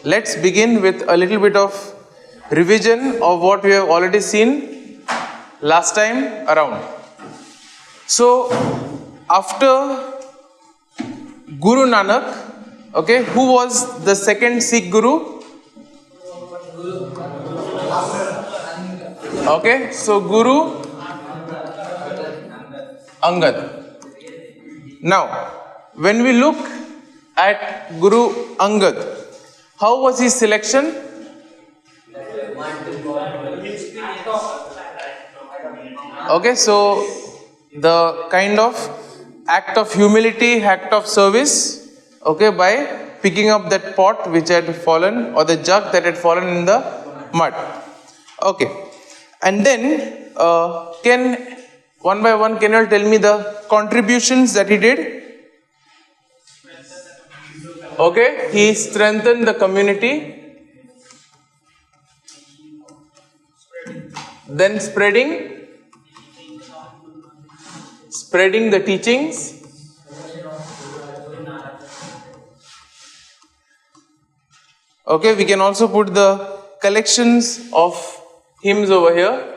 let's begin with a little bit of revision of what we have already seen last time around. So, after Guru Nanak, okay, who was the second Sikh Guru? Okay, so Guru Angad. Now, when we look at Guru Angad, how was his selection? Okay, so the kind of act of humility, act of service, okay, by picking up that pot which had fallen, or the jug that had fallen in the mud. Okay, and then can one by one, can you all tell me the contributions that he did? Okay, he strengthened the community, then spreading the teachings, okay, we can also put the collections of hymns over here.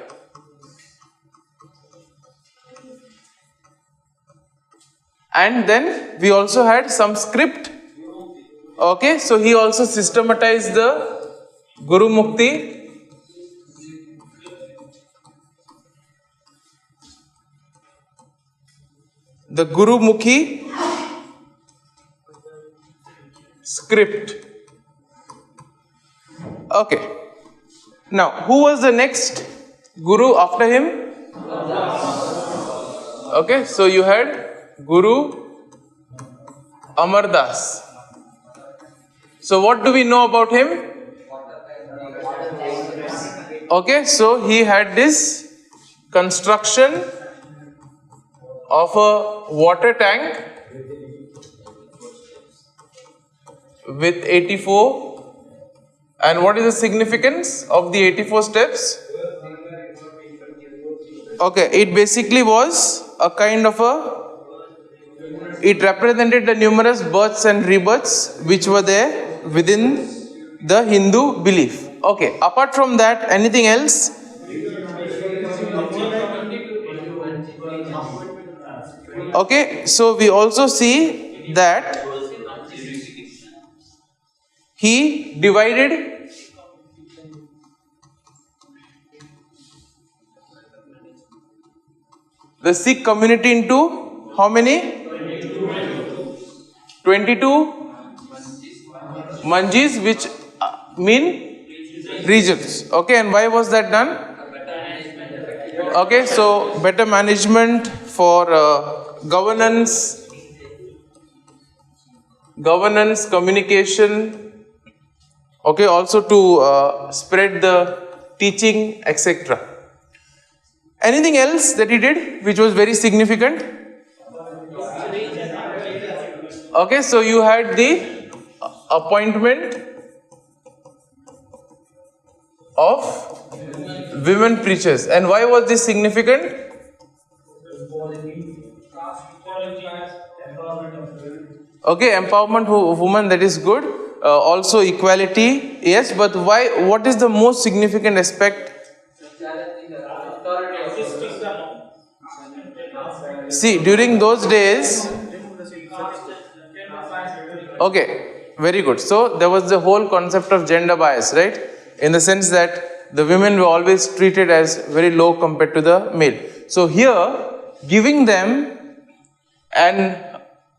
And then we also had some script. Okay, so he also systematized the Guru Mukti, the Guru Mukhi script. Okay, now who was the next Guru after him? Okay, so you had Guru Amar Das. So what do we know about him? Okay, so he had this construction of a water tank with 84. And what is the significance of the 84 steps? Okay, it basically was a kind of it represented the numerous births and rebirths which were there within the Hindu belief. Okay, apart from that, anything else? Okay, so we also see that he divided the Sikh community into how many? 22 manjis, which mean regions. Okay, and why was that done? Okay, so better management for governance, communication, okay, also to spread the teaching, etc. Anything else that he did which was very significant? Okay, so you had the appointment of women preachers. And why was this significant? Okay, empowerment of women, that is good. Also equality, yes, but why? What is the most significant aspect? See, during those days, okay, very good. So there was the whole concept of gender bias, right? In the sense that the women were always treated as very low compared to the male. So here, giving them an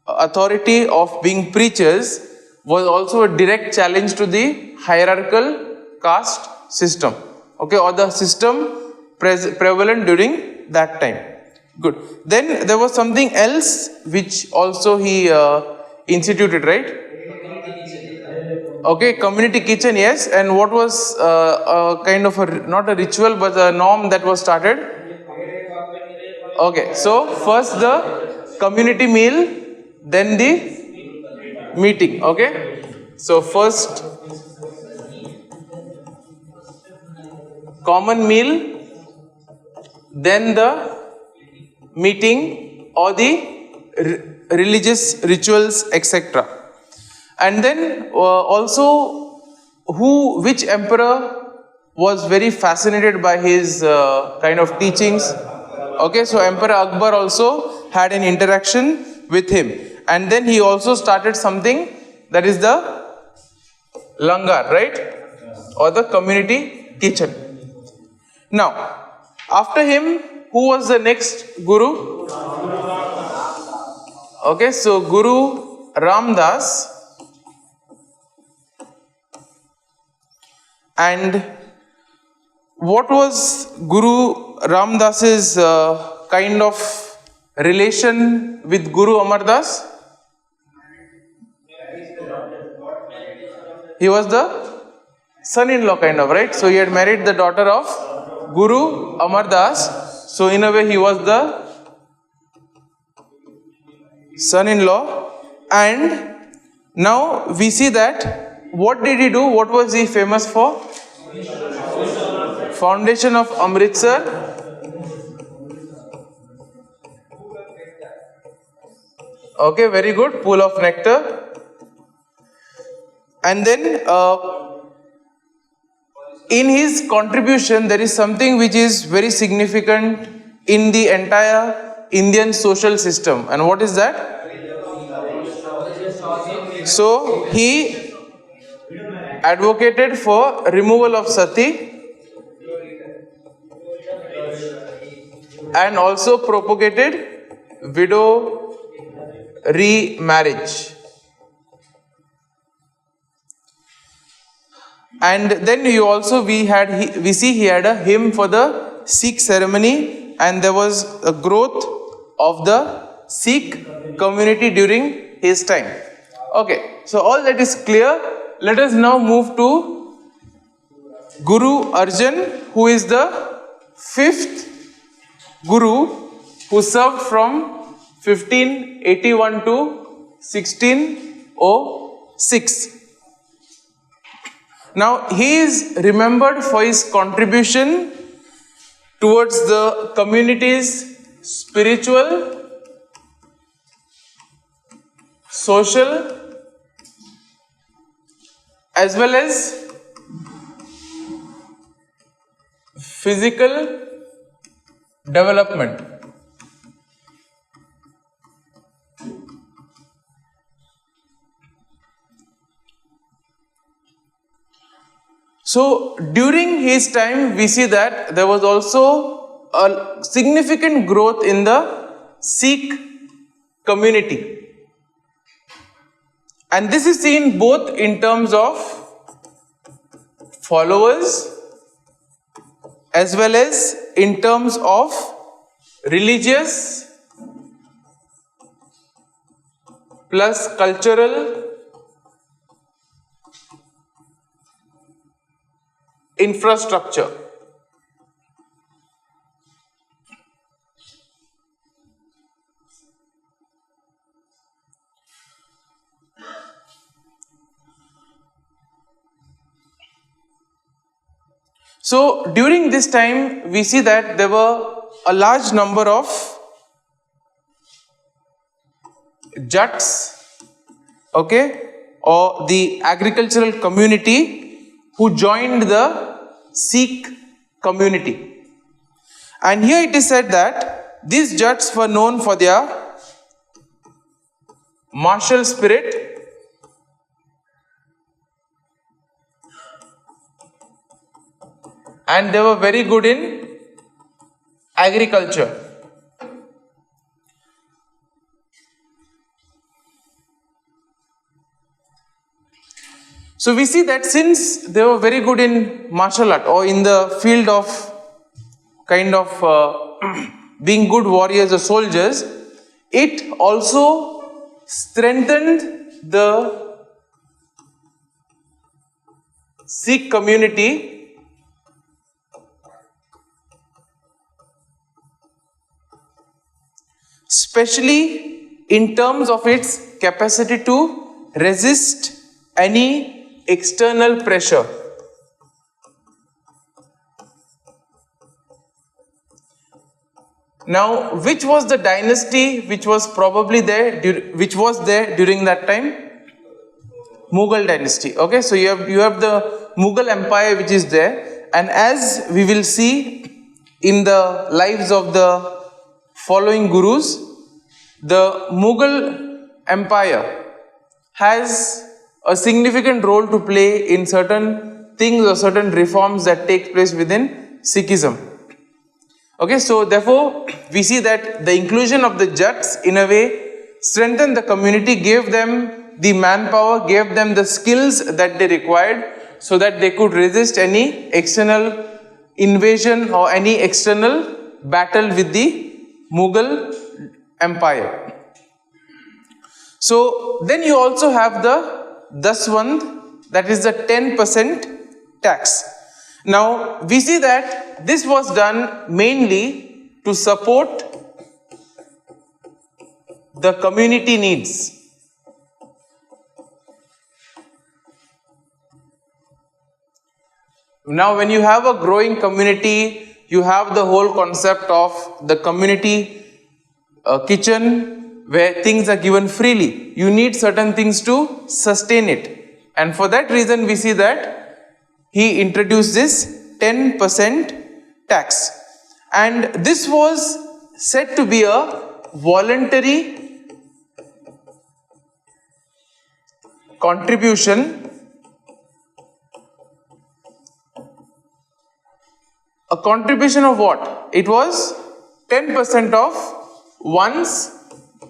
authority of being preachers was also a direct challenge to the hierarchical caste system, okay, or the system prevalent during that time. Good. Then there was something else which also he instituted, right? Okay, community kitchen, yes. And what was a kind of not a ritual but a norm that was started? Okay, so first the community meal, then the meeting. Okay, so first common meal, then the meeting or the religious rituals, etc. And then also which emperor was very fascinated by his kind of teachings? Okay, so Emperor Akbar also had an interaction with him, and then he also started something that is the langar, right? Or the community kitchen. Now, after him, who was the next Guru? Okay, so Guru Ramdas. And what was Guru Ramdas's kind of relation with Guru Amardas? He was the son-in-law kind of, right? So he had married the daughter of Guru Amardas. So in a way he was the son-in-law. And now we see that what did he do? What was he famous for? Foundation of Amritsar. Okay, very good. Pool of nectar. And then in his contribution there is something which is very significant in the entire Indian social system. And what is that? So he advocated for removal of sati and also propagated widow remarriage. And then we see he had a hymn for the Sikh ceremony, and there was a growth of the Sikh community during his time. Okay, so all that is clear. Let us now move to Guru Arjan, who is the 5th Guru who served from 1581 to 1606. Now he is remembered for his contribution towards the community's spiritual, social, as well as physical development. So during his time we see that there was also a significant growth in the Sikh community. And this is seen both in terms of followers as well as in terms of religious plus cultural infrastructure. So during this time we see that there were a large number of Jats, okay, or the agricultural community who joined the Sikh community. And here it is said that these Jats were known for their martial spirit, and they were very good in agriculture. So we see that since they were very good in martial art or in the field of kind of being good warriors or soldiers, it also strengthened the Sikh community especially in terms of its capacity to resist any external pressure. Now, which was the dynasty which was probably there, during that time? Mughal dynasty. Okay, so you have the Mughal Empire which is there, and as we will see in the lives of the following gurus, the Mughal Empire has a significant role to play in certain things or certain reforms that take place within Sikhism. Okay, so therefore we see that the inclusion of the Jats in a way strengthened the community, gave them the manpower, gave them the skills that they required so that they could resist any external invasion or any external battle with the Mughal Empire. So then you also have the Daswand, that is the 10% tax. Now we see that this was done mainly to support the community needs. Now when you have a growing community, you have the whole concept of the community kitchen where things are given freely. You need certain things to sustain it, and for that reason we see that he introduced this 10% tax, and this was said to be a voluntary contribution, a contribution of what? It was 10% of one's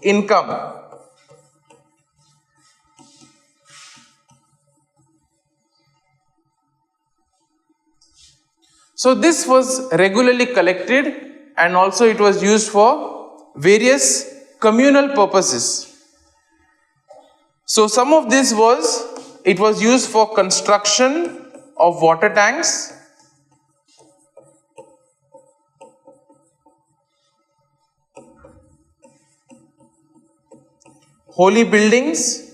income. So this was regularly collected, and also it was used for various communal purposes. So some of this it was used for construction of water tanks, holy buildings,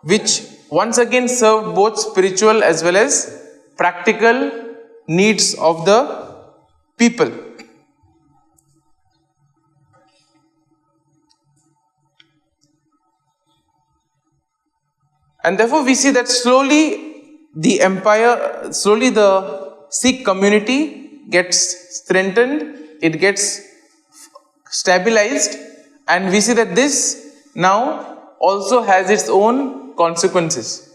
which once again served both spiritual as well as practical needs of the people. And therefore we see that slowly the Sikh community gets strengthened, it gets stabilized, and we see that this now also has its own consequences.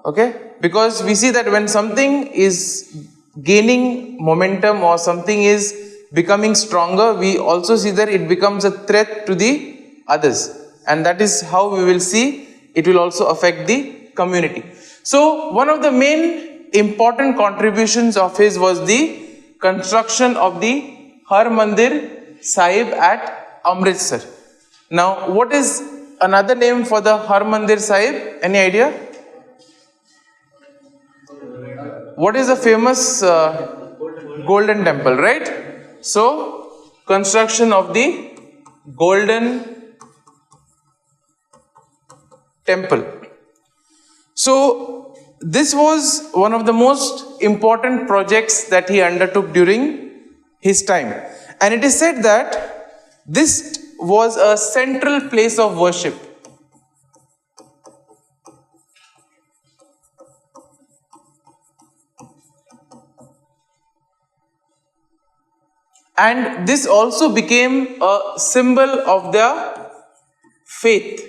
Okay, because we see that when something is gaining momentum or something is becoming stronger, we also see that it becomes a threat to the others, and that is how we will see it will also affect the community. So one of the main important contributions of his was the construction of the Harmandir Sahib at Amritsar. Now what is another name for the Harmandir Sahib? Any idea? What is the famous golden temple, right? So construction of the golden temple. So this was one of the most important projects that he undertook during his time, and it is said that this was a central place of worship. And this also became a symbol of their faith.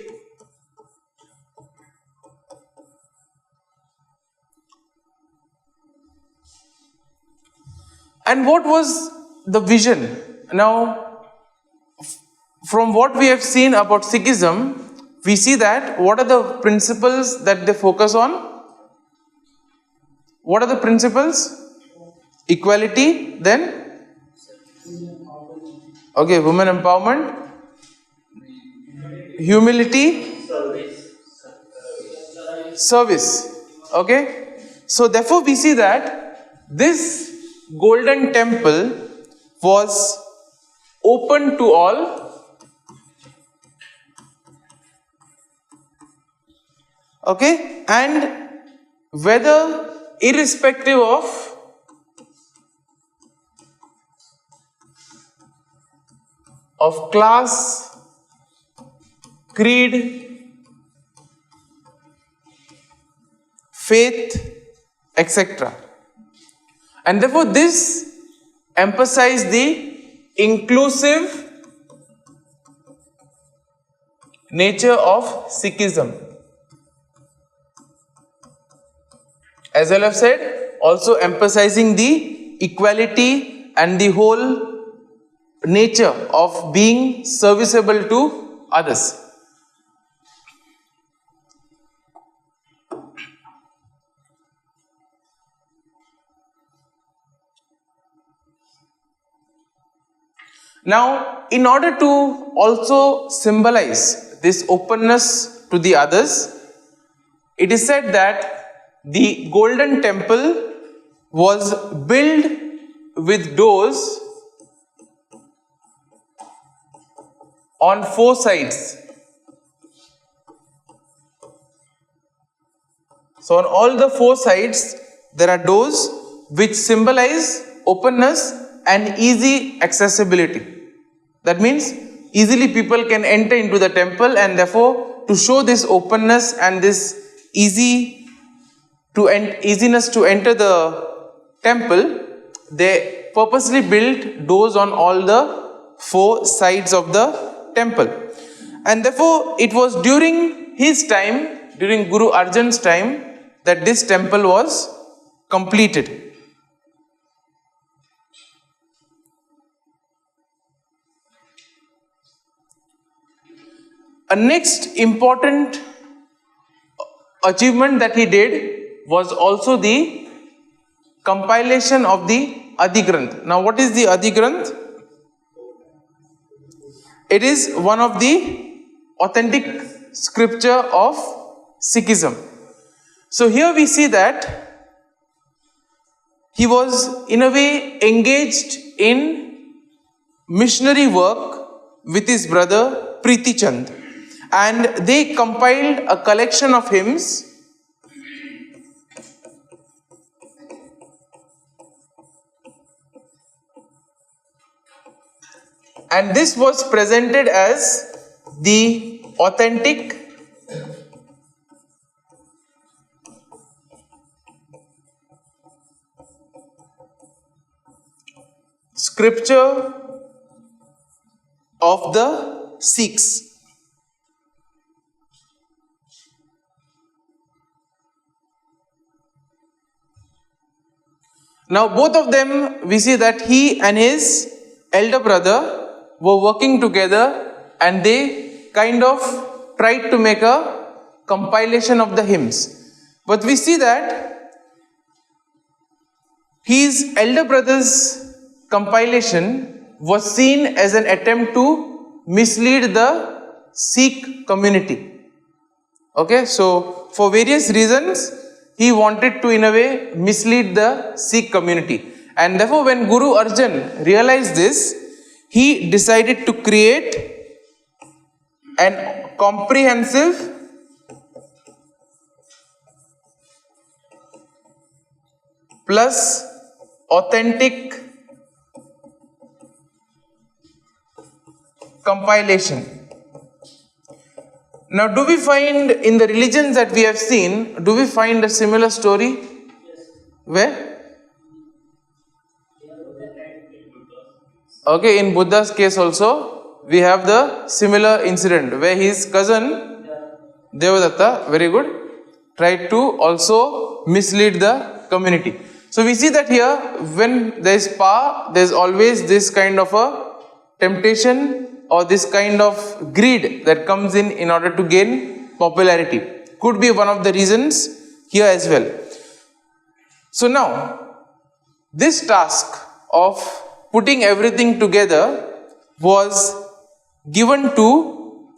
And what was the vision? Now, from what we have seen about Sikhism, we see that what are the principles that they focus on? What are the principles? Equality, then? Okay, women empowerment, humility, service. Okay, so therefore we see that this golden temple was open to all. Okay, and whether irrespective of class, creed, faith, etc. And therefore this emphasized the inclusive nature of Sikhism. As I have said, also emphasizing the equality and the whole nature of being serviceable to others. Now, in order to also symbolize this openness to the others, it is said that the golden temple was built with doors on 4 sides. So on all the 4 sides there are doors which symbolize openness and easy accessibility. That means easily people can enter into the temple, and therefore to show this openness and this easiness to enter the temple, they purposely built doors on all the 4 sides of the temple. And therefore it was during his time, during Guru Arjan's time, that this temple was completed. A next important achievement that he did was also the compilation of the Adi Granth. Now what is the Adi Granth? It is one of the authentic scripture of Sikhism. So here we see that he was in a way engaged in missionary work with his brother Preeti Chand, and they compiled a collection of hymns and this was presented as the authentic scripture of the Sikhs. Now both of them, we see that he and his elder brother were working together, and they kind of tried to make a compilation of the hymns. But we see that his elder brother's compilation was seen as an attempt to mislead the Sikh community. Okay, so for various reasons he wanted to in a way mislead the Sikh community, and therefore when Guru Arjan realized this, he decided to create an comprehensive plus authentic compilation. Now, do we find in the religions that we have seen, do we find a similar story? Where? Okay, in Buddha's case also, we have the similar incident where his cousin Devadatta, very good, tried to also mislead the community. So we see that here, when there is power, there is always this kind of a temptation or this kind of greed that comes in order to gain popularity. Could be one of the reasons here as well. So now, this task of putting everything together was given to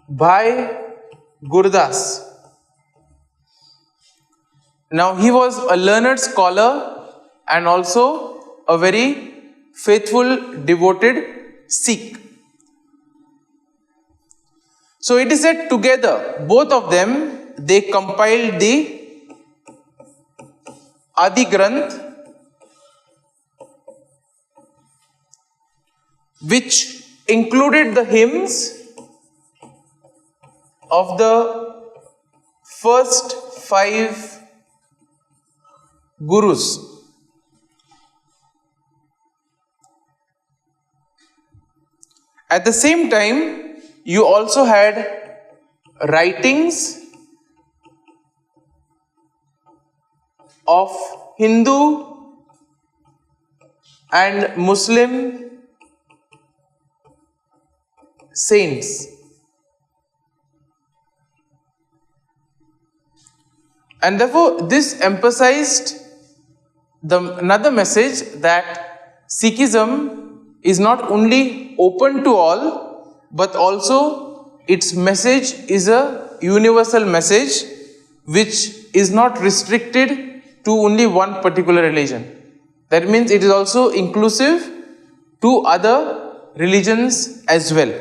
Bhai Gurdas. Now he was a learned scholar and also a very faithful, devoted Sikh. So it is said together, both of them, they compiled the Adi Granth, which included the hymns of the first 5 gurus. At the same time, you also had writings of Hindu and Muslim saints. And therefore, this emphasized another message that Sikhism is not only open to all, but also its message is a universal message which is not restricted to only one particular religion. That means it is also inclusive to other religions as well.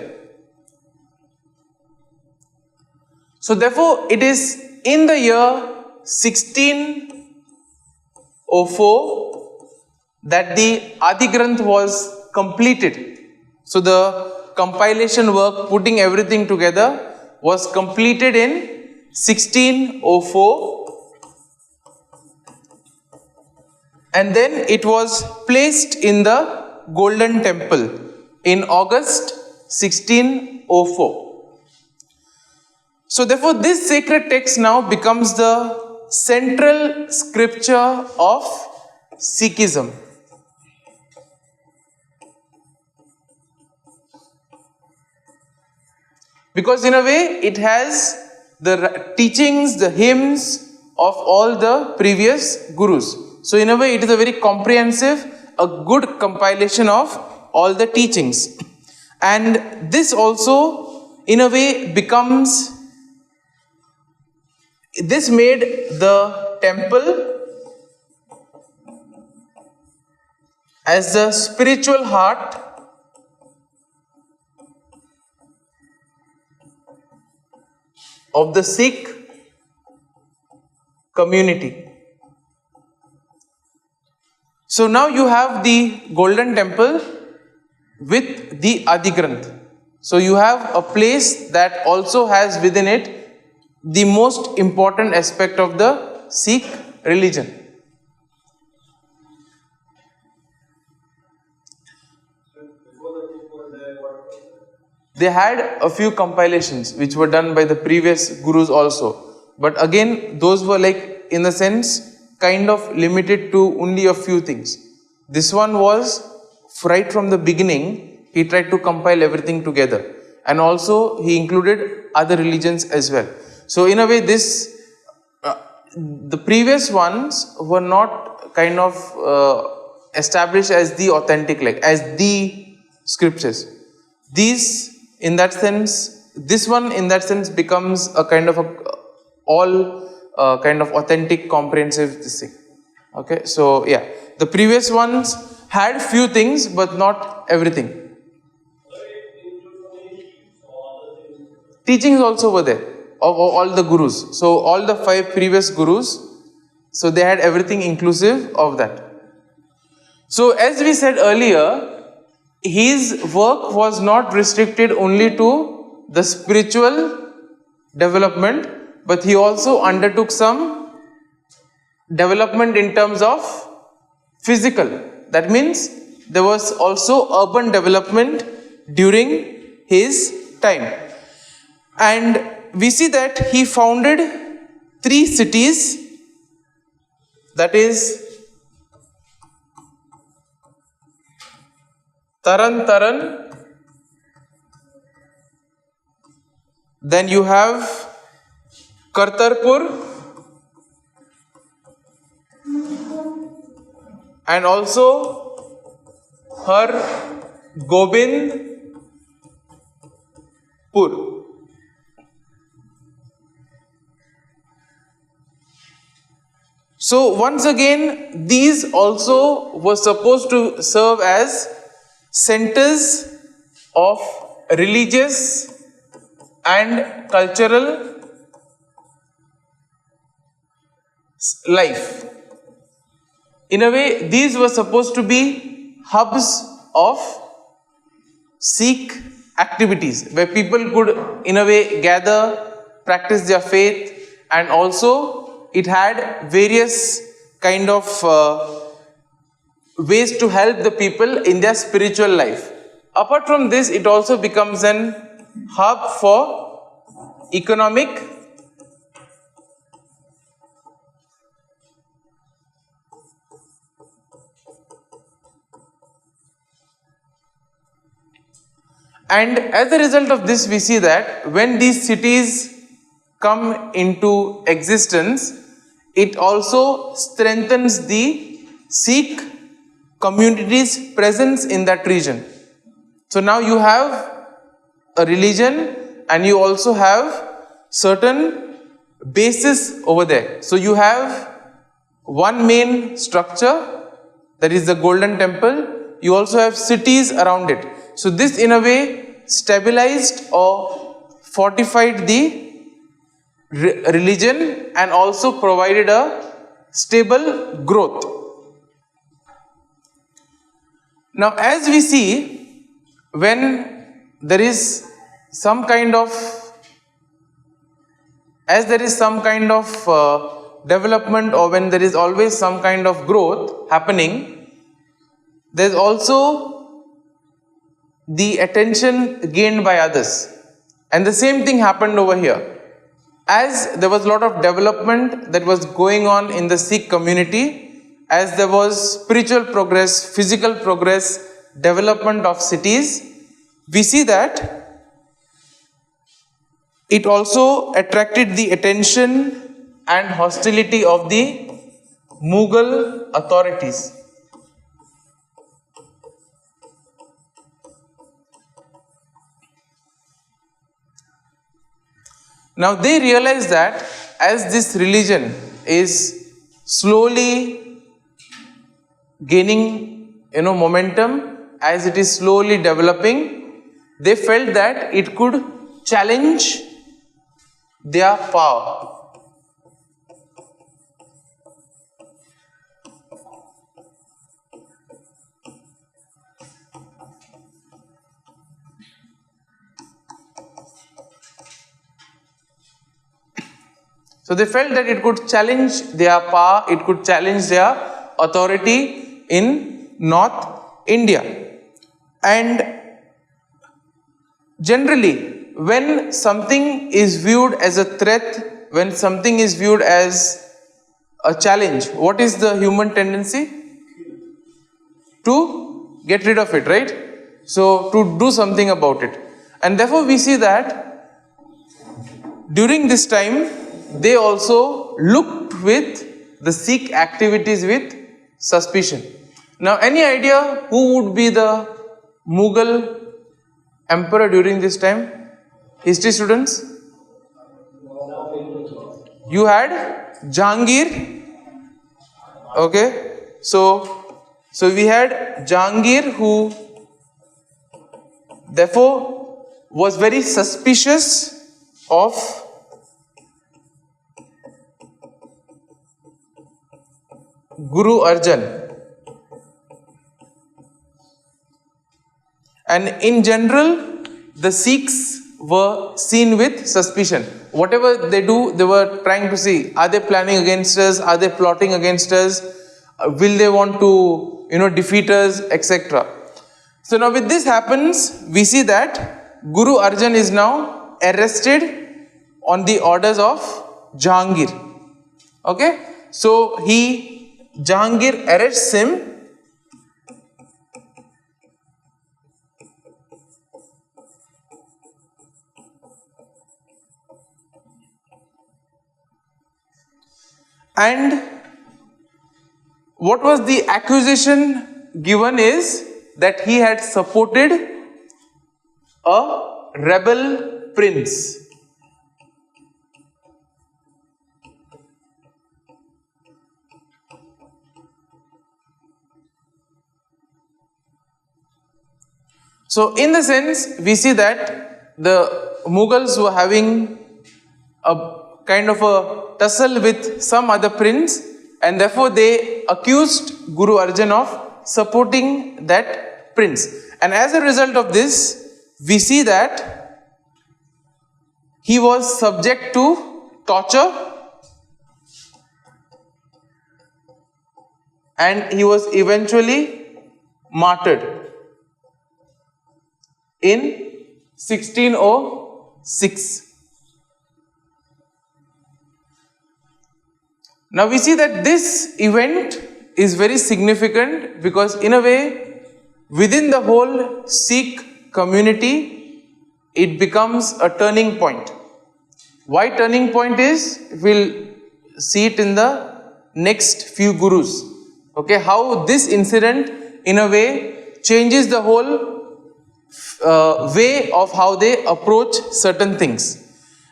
So therefore, it is in the year 1604 that the Adi Granth was completed. So the compilation work, putting everything together, was completed in 1604, and then it was placed in the Golden Temple in August 1604. So therefore, this sacred text now becomes the central scripture of Sikhism. Because in a way, it has the teachings, the hymns of all the previous gurus. So in a way, it is a very comprehensive, a good compilation of all the teachings. And this also, in a way, this made the temple as the spiritual heart of the Sikh community. So now you have the Golden Temple with the Adi Granth. So you have a place that also has within it the most important aspect of the Sikh religion. They had a few compilations which were done by the previous gurus also. But again, those were like, in a sense, kind of limited to only a few things. This one was, right from the beginning, he tried to compile everything together. And also, he included other religions as well. So in a way, the previous ones were not kind of established as the authentic, like as the scriptures. These, in that sense, this one in that sense becomes a kind of kind of authentic, comprehensive thing. Okay, so yeah, the previous ones had few things, but not everything. Teachings also were there of all the gurus. So all the 5 previous gurus, so they had everything inclusive of that. So as we said earlier, his work was not restricted only to the spiritual development, but he also undertook some development in terms of physical. That means there was also urban development during his time. And we see that he founded 3 cities, that is Taran, then you have Kartarpur, and also Hargobindpur. So once again, these also were supposed to serve as centers of religious and cultural life. In a way, these were supposed to be hubs of Sikh activities, where people could, in a way, gather, practice their faith, and also it had various kind of ways to help the people in their spiritual life. Apart from this, it also becomes an hub for economic and as a result of this, we see that when these cities come into existence, it also strengthens the Sikh community's presence in that region. So now you have a religion and you also have certain bases over there. So you have one main structure, that is the Golden Temple. You also have cities around it. So this in a way stabilized or fortified the religion and also provided a stable growth. Now as we see, when there is some kind of development, or when there is always some kind of growth happening, there is also the attention gained by others. And the same thing happened over here. As there was a lot of development that was going on in the Sikh community, as there was spiritual progress, physical progress, development of cities, we see that it also attracted the attention and hostility of the Mughal authorities. Now they realize that as this religion is slowly gaining momentum, as it is slowly developing, they felt that it could challenge their power. So they felt that it could challenge their power, it could challenge their authority in North India. And generally, when something is viewed as a threat, when something is viewed as a challenge, what is the human tendency? To get rid of it, right? So to do something about it. And therefore we see that during this time, they also looked with the Sikh activities with suspicion. Now, any idea who would be the Mughal emperor during this time? History students? You had Jahangir. Okay. So we had Jahangir, who therefore was very suspicious of Guru Arjan. And in general, the Sikhs were seen with suspicion. Whatever they do, they were trying to see, are they planning against us? Are they plotting against us? Will they want to, defeat us, etc. So now with this happens, we see that Guru Arjan is now arrested on the orders of Jahangir. Okay? So Jahangir arrests him and what was the accusation given is that he had supported a rebel prince. So in the sense, we see that the Mughals were having a kind of a tussle with some other prince, and therefore they accused Guru Arjan of supporting that prince. And as a result of this, we see that he was subject to torture and he was eventually martyred in 1606. Now we see that this event is very significant because in a way, within the whole Sikh community, it becomes a turning point. Why turning point is, we'll see it in the next few gurus. Okay, how this incident in a way changes the whole way of how they approach certain things.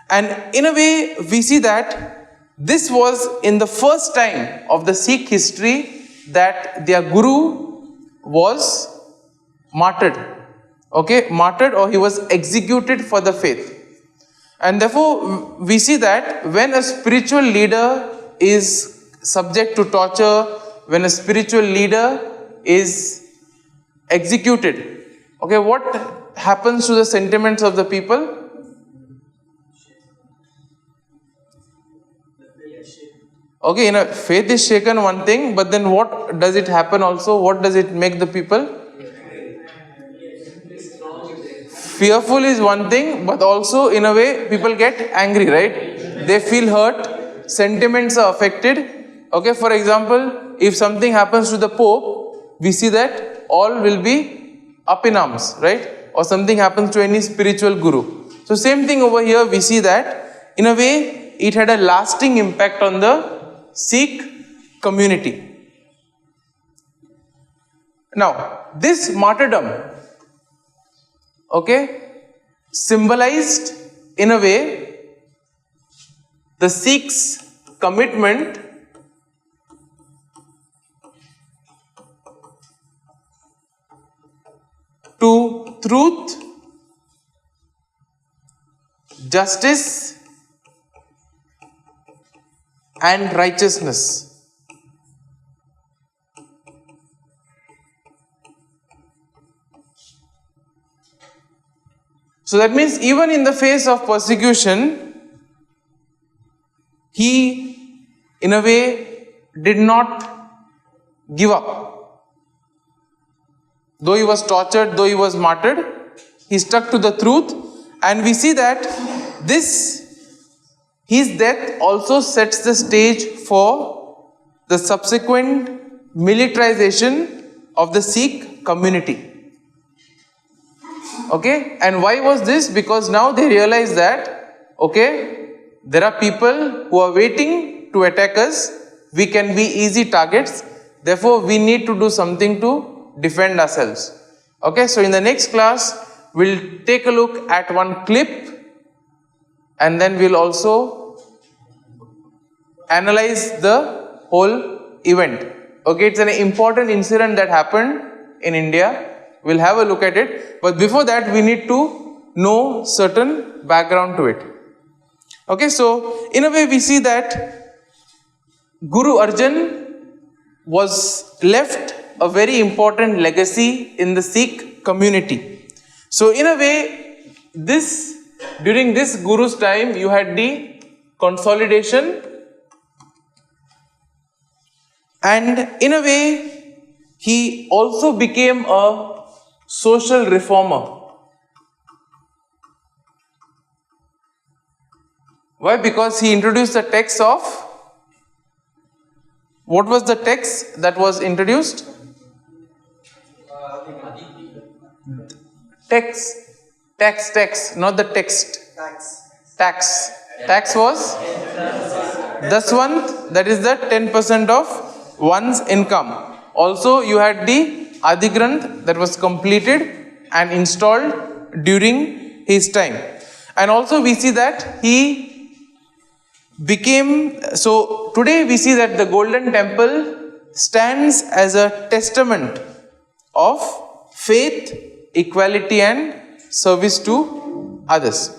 And in a way, we see that this was in the first time of the Sikh history that their guru was martyred. Okay, martyred, or he was executed for the faith. And therefore, we see that when a spiritual leader is subject to torture, when a spiritual leader is executed, okay, what happens to the sentiments of the people? Okay, faith is shaken, one thing, but then what does it happen also? What does it make the people? Fearful is one thing, but also in a way people get angry, right? They feel hurt, sentiments are affected. Okay, for example, if something happens to the Pope, we see that all will be up in arms, right? Or something happens to any spiritual guru. So same thing over here, we see that in a way it had a lasting impact on the Sikh community. Now, this martyrdom, okay, symbolized in a way the Sikhs' commitment to truth, justice, and righteousness. So that means even in the face of persecution, he in a way did not give up. Though he was tortured, though he was martyred, he stuck to the truth, and we see that his death also sets the stage for the subsequent militarization of the Sikh community. Okay, and why was this? Because now they realize that, okay, there are people who are waiting to attack us, we can be easy targets, therefore we need to do something to defend ourselves. Okay, so in the next class, we'll take a look at one clip, and then we'll also analyze the whole event. Okay, it's an important incident that happened in India. We'll have a look at it, but before that we need to know certain background to it. Okay, so in a way we see that Guru Arjan was left a very important legacy in the Sikh community. So in a way, during this Guru's time, you had the consolidation, and in a way, he also became a social reformer. Why? Because he introduced the text of, what was the text that was introduced? Tax, not the text. Tax was Daswant, that is the 10% of one's income. Also, you had the Adhigranth that was completed and installed during his time. And also we see that he became, so today we see that the Golden Temple stands as a testament of faith, equality and service to others.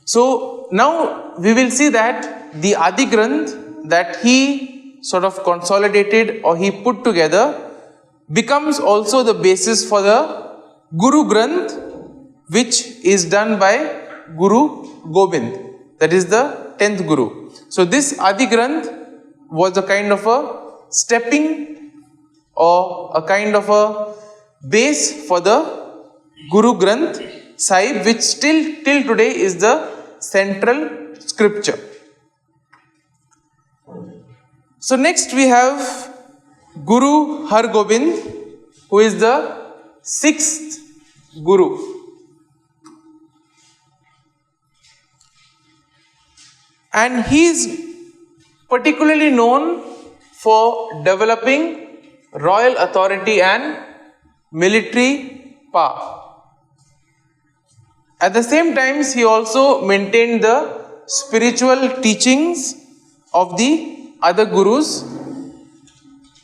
So now we will see that the Adhigranth that he sort of consolidated or he put together becomes also the basis for the Guru Granth, which is done by Guru Gobind, that is the 10th Guru. So this Adi Granth was a kind of a stepping or a kind of a base for the Guru Granth Sahib, which still till today is the central scripture. So next we have Guru Hargobind, who is the 6th Guru. And he is particularly known for developing royal authority and military power. At the same time, he also maintained the spiritual teachings of the other gurus,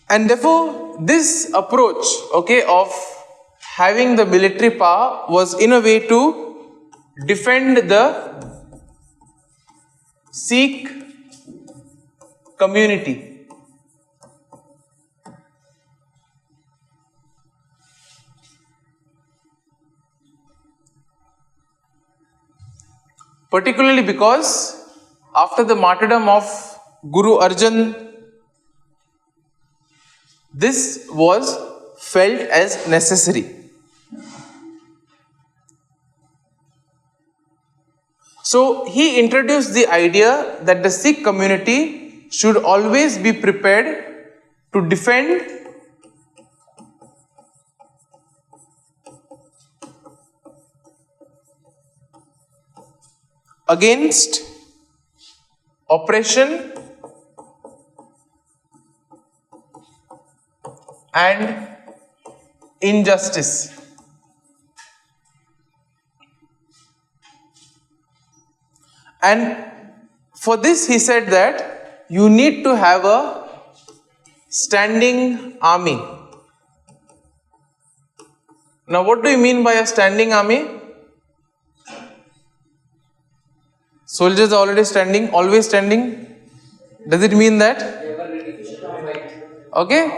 and therefore this approach, of having the military power was in a way to defend the Sikh community. Particularly because after the martyrdom of Guru Arjan, this was felt as necessary. So he introduced the idea that the Sikh community should always be prepared to defend against oppression and injustice. And for this he said that you need to have a standing army. Now what do you mean by a standing army? Soldiers are already standing, always standing. Does it mean that? Okay,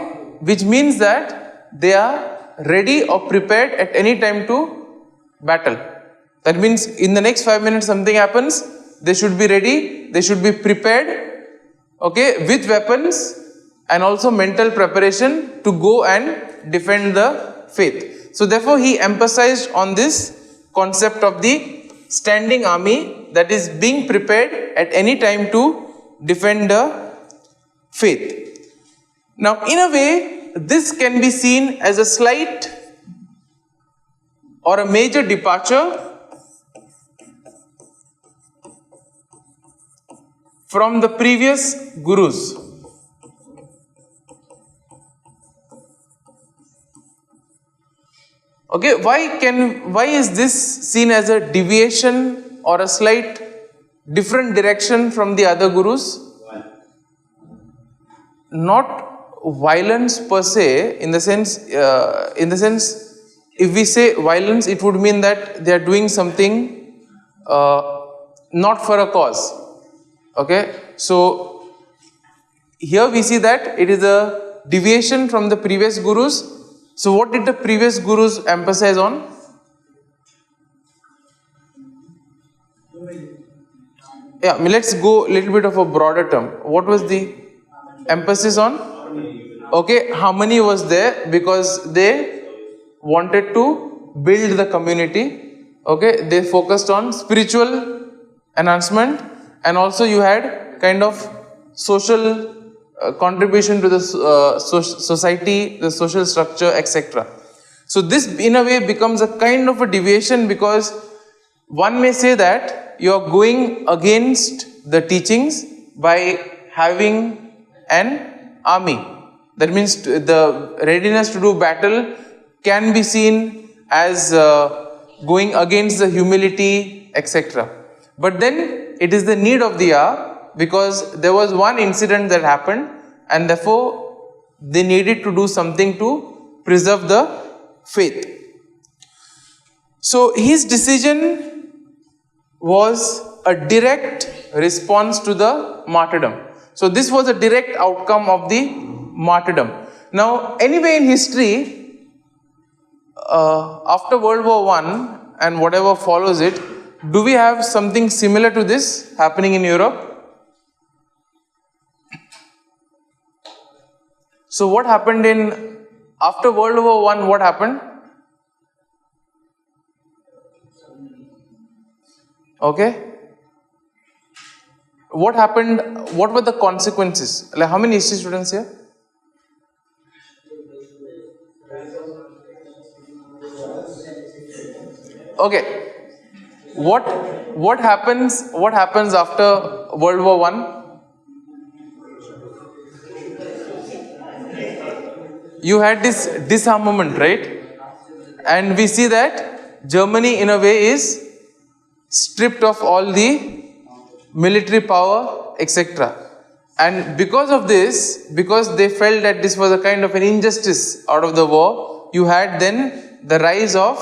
which means that they are ready or prepared at any time to battle. That means in the next 5 minutes something happens, they should be ready, they should be prepared, with weapons and also mental preparation to go and defend the faith. So therefore he emphasized on this concept of the standing army, that is being prepared at any time to defend the faith. Now in a way this can be seen as a slight or a major departure from the previous gurus. Why is this seen as a deviation or a slight different direction from the other gurus? Not violence per se, in the sense, if we say violence, it would mean that they are doing something not for a cause. So here we see that it is a deviation from the previous gurus. So what did the previous gurus emphasize on? Yeah, let's go a little bit of a broader term. What was the emphasis on? Harmony was there because they wanted to build the community. They focused on spiritual enhancement, and also you had kind of social contribution to the society, the social structure, etc. So this in a way becomes a kind of a deviation, because one may say that you are going against the teachings by having an army. That means the readiness to do battle can be seen as going against the humility, etc. But then it is the need of the hour, because there was one incident that happened and therefore they needed to do something to preserve the faith. So his decision was a direct response to the martyrdom. So this was a direct outcome of the martyrdom. Now anyway in history, after World War I and whatever follows it, do we have something similar to this happening in Europe? So what happened after World War I, what happened? Okay. What happened? What were the consequences? Like, how many history students here? Okay. What happens? What happens after World War I? You had this disarmament, right? And we see that Germany in a way is stripped of all the military power, etc. And because of this, because they felt that this was a kind of an injustice out of the war, you had then the rise of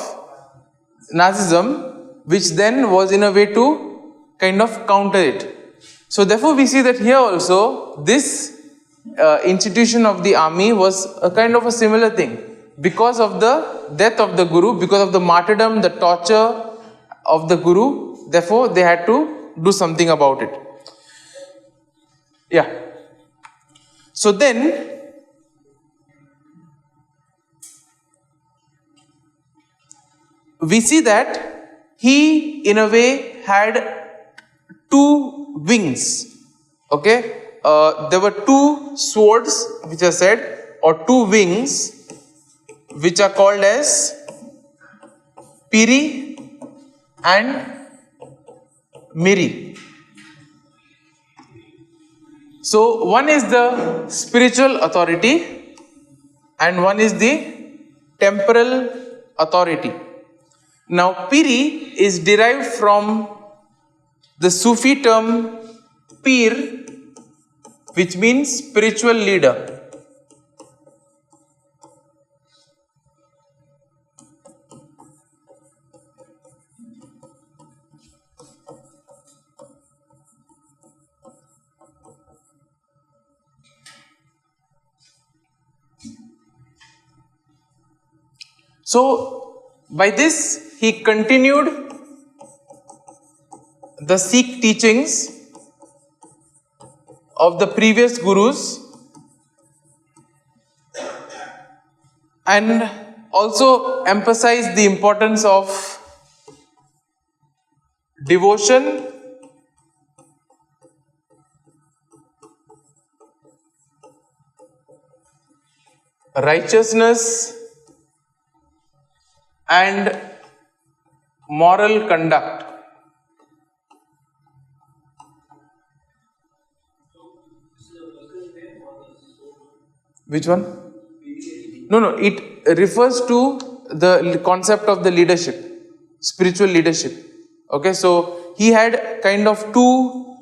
Nazism, which then was in a way to kind of counter it. So therefore we see that here also this institution of the army was a kind of a similar thing. Because of the death of the Guru, because of the martyrdom, the torture of the Guru, therefore they had to do something about it. Yeah. So then, we see that he in a way had two wings. Okay. There were two swords which are said, or two wings, which are called as Piri and Miri. So one is the spiritual authority and one is the temporal authority. Now Piri is derived from the Sufi term Pir, which means spiritual leader. So by this he continued the Sikh teachings of the previous gurus and also emphasized the importance of devotion, righteousness and moral conduct. Which one? No, it refers to the concept of the leadership, spiritual leadership. Okay, so he had kind of two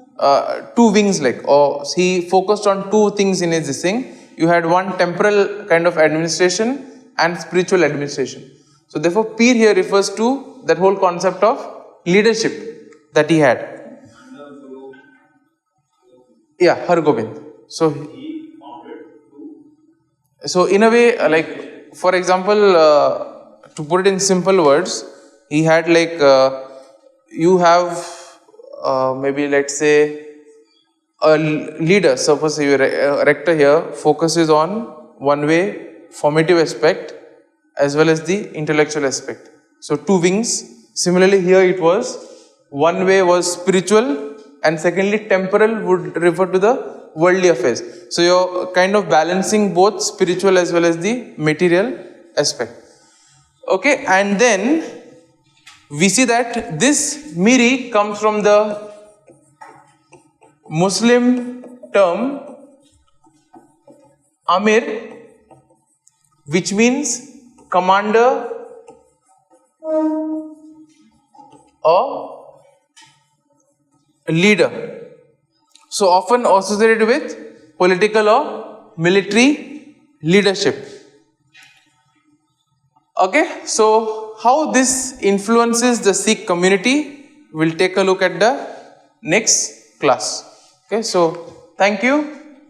wings, or he focused on two things in his thing. You had one temporal kind of administration and spiritual administration. So therefore Pir here refers to that whole concept of leadership that he had. Yeah, Hargobind. So in a way, for example, to put it in simple words, he had you have maybe let's say a leader, suppose your rector here focuses on one way formative aspect as well as the intellectual aspect. So two wings. Similarly here it was, one way was spiritual and secondly temporal would refer to the worldly affairs. So you're kind of balancing both spiritual as well as the material aspect. Okay, and then we see that this Miri comes from the Muslim term Amir, which means commander or leader. So often associated with political or military leadership. Okay, so how this influences the Sikh community, we'll take a look at the next class. Okay, so thank you.